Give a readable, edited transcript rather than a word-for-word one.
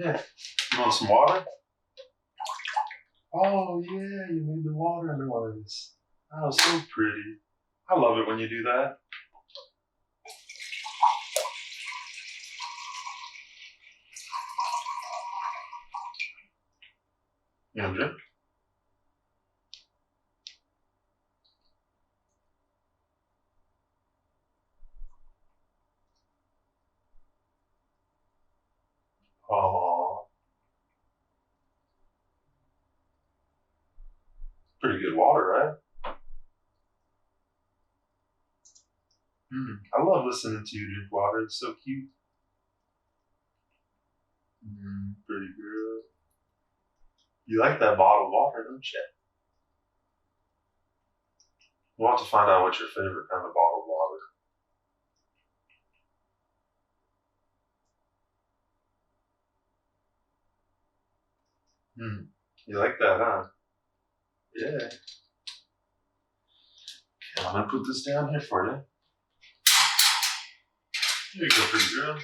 Yeah. You want some water? Oh, yeah, you made the water noise. That was so pretty. I love it when you do that. You want a drink? Oh, pretty good water, right? I love listening to you drink water. It's so cute. Pretty good. You like that bottled water, don't you? We'll have to find out what's your favorite kind of bottled water. You like that, huh? Yeah. Okay, I'm gonna put this down here for you. Here you go, pretty girl.